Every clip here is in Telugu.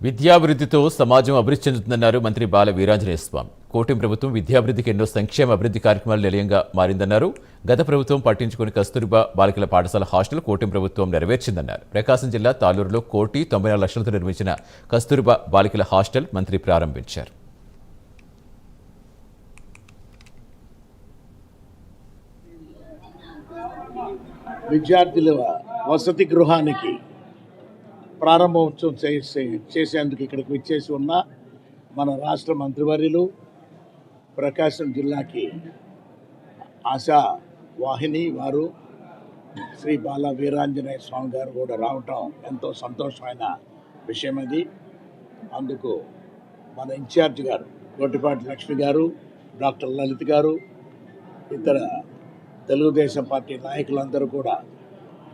విద్యాభివృద్ధితో సమాజం అభివృద్ధి చెందుతుందన్నారు మంత్రి బాల వీరాంజనేయ స్వామి. కూటమి ప్రభుత్వం విద్యాభివృద్ధికి ఎన్నో సంక్షేమ అభివృద్ధి కార్యక్రమాలు నిలయంగా మారిందన్నారు. గత ప్రభుత్వం పట్టించుకుని కస్తూర్బా బాలికల పాఠశాల హాస్టల్ కూటమి ప్రభుత్వం నెరవేర్చిందన్నారు. ప్రకాశం జిల్లా తాలూరులో 1,94 లక్షలతో నిర్మించిన కస్తూర్బా బాలికల హాస్టల్ మంత్రి ప్రారంభించారు. విద్యార్థుల వసతి గృహానికి ప్రారంభోత్సవం చేసేందుకు ఇక్కడికి విచ్చేసి ఉన్న మన రాష్ట్ర మంత్రివర్యులు, ప్రకాశం జిల్లాకి ఆశా వాహిని వారు శ్రీ బాల వీరాంజనేయ స్వామి గారు కూడా రావటం ఎంతో సంతోషమైన విషయం. అది అందుకు మన ఇన్ఛార్జ్ గారు గొట్టిపాటి లక్ష్మి గారు, డాక్టర్ లలిత్ గారు, ఇతర తెలుగుదేశం పార్టీ నాయకులందరూ కూడా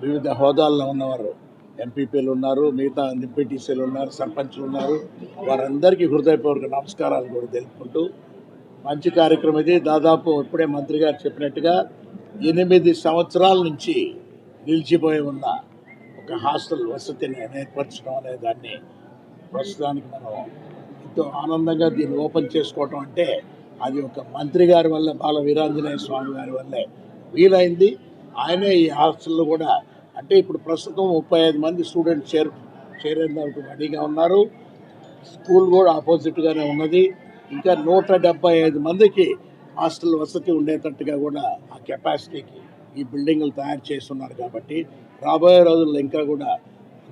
వివిధ హోదాల్లో ఉన్నవారు, ఎంపీపీలు ఉన్నారు, మిగతా ఎంపీటీసీలు ఉన్నారు, సర్పంచ్లు ఉన్నారు, వారందరికీ హృదయపూర్వక నమస్కారాలు కూడా తెలుపుకుంటూ మంచి కార్యక్రమం ఇది. దాదాపు ఇప్పుడే మంత్రి గారు చెప్పినట్టుగా 8 సంవత్సరాల నుంచి నిలిచిపోయి ఉన్న ఒక హాస్టల్ వసతిని ఏర్పరచడం అనే దాన్ని ప్రస్తుతానికి మనం ఎంతో ఆనందంగా దీన్ని ఓపెన్ చేసుకోవటం అంటే అది ఒక మంత్రి గారి వల్ల, బాల వీరాంజనేయ స్వామి గారి వల్లే వీలైంది. ఆయనే ఈ హాస్టల్లో కూడా అంటే ఇప్పుడు ప్రస్తుతం 35 మంది స్టూడెంట్స్ చేరేందుకు రెడీగా ఉన్నారు. స్కూల్ కూడా ఆపోజిట్గానే ఉన్నది. ఇంకా 175 మందికి హాస్టల్ వసతి ఉండేటట్టుగా కూడా ఆ కెపాసిటీకి ఈ బిల్డింగ్లు తయారు చేస్తున్నారు. కాబట్టి రాబోయే రోజుల్లో ఇంకా కూడా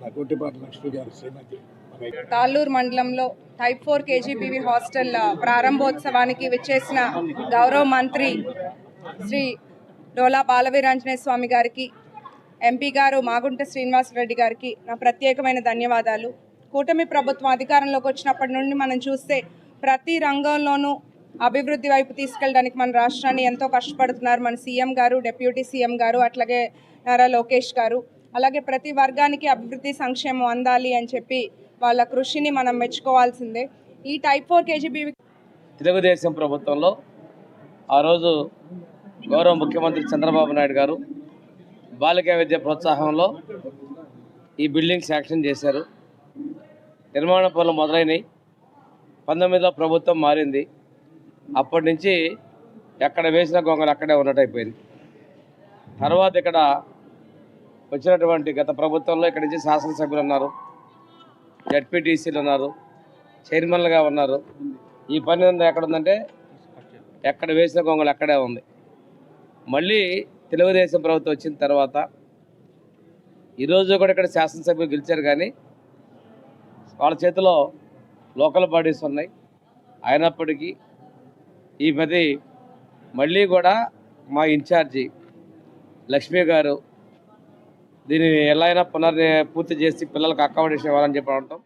మన గొట్టిపాటి లక్ష్మి గారు శ్రీమతి తాళ్ళూరు మండలంలో టైప్ 4 కేజీబీవీ హాస్టల్ ప్రారంభోత్సవానికి విచ్చేసిన గౌరవ మంత్రి శ్రీ డోలా బాల వీరాంజనేయ స్వామి గారికి, ఎంపీ గారు మాగుంట శ్రీనివాసరెడ్డి గారికి నా ప్రత్యేకమైన ధన్యవాదాలు. కూటమి ప్రభుత్వం అధికారంలోకి వచ్చినప్పటి నుండి మనం చూస్తే ప్రతి రంగంలోనూ అభివృద్ధి వైపు తీసుకెళ్ళడానికి మన రాష్ట్రాన్ని ఎంతో కష్టపడుతున్నారు మన సీఎం గారు, డిప్యూటీ సీఎం గారు, అట్లాగే నారా లోకేష్ గారు. అలాగే ప్రతి వర్గానికి అభివృద్ధి సంక్షేమం అందాలి అని చెప్పి వాళ్ళ కృషిని మనం మెచ్చుకోవాల్సిందే. ఈ టైప్ 4 కేజీబీవీ తెలుగుదేశం ప్రభుత్వంలో ఆ రోజు గౌరవ ముఖ్యమంత్రి చంద్రబాబు నాయుడు గారు బాలికా విద్య ప్రోత్సాహంలో ఈ బిల్డింగ్ శాంక్షన్ చేశారు. నిర్మాణ పనులు మొదలైనవి. 19లో ప్రభుత్వం మారింది. అప్పటి నుంచి ఎక్కడ వేసిన గొంగలు అక్కడే ఉన్నట్టయిపోయింది. తర్వాత ఇక్కడ వచ్చినటువంటి గత ప్రభుత్వంలో ఇక్కడి నుంచి శాసనసభ్యులు ఉన్నారు, జడ్పీటీసీలు ఉన్నారు, చైర్మన్లుగా ఉన్నారు. ఈ పని ఎక్కడ ఉందంటే ఎక్కడ వేసిన గొంగలు అక్కడే ఉంది. మళ్ళీ తెలుగుదేశం ప్రభుత్వం వచ్చిన తర్వాత ఈరోజు కూడా ఇక్కడ శాసనసభ్యులు గెలిచారు, కానీ వాళ్ళ చేతిలో లోకల్ బాడీస్ ఉన్నాయి. అయినప్పటికీ ఈ పది మళ్ళీ కూడా మా ఇన్ఛార్జి లక్ష్మి గారు దీన్ని ఎలా అయినా పూర్తి చేసి పిల్లలకు అకామిడేషన్ ఇవ్వాలని చెప్పి అనటం